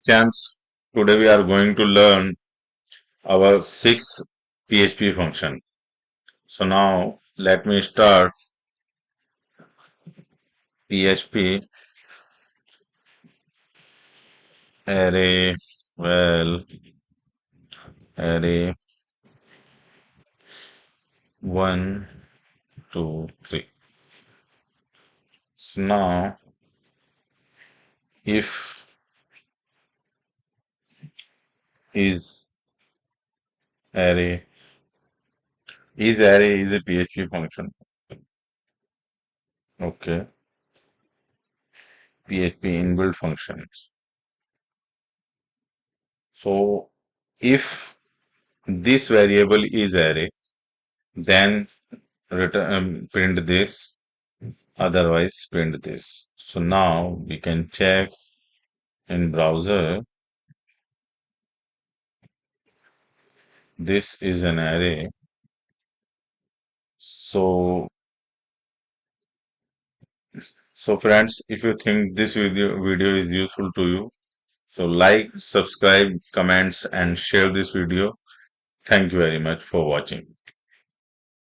Champs, today we are going to learn our six PHP function. So now let me start PHP array well array 1 2 3. So now if is array is a PHP function. Okay, PHP inbuilt functions. So if this variable is array, then return print this, otherwise print this. So now we can check in browser. This is an array. So friends, if you think this video is useful to you, so like, subscribe, comments and share this video. Thank you very much for watching.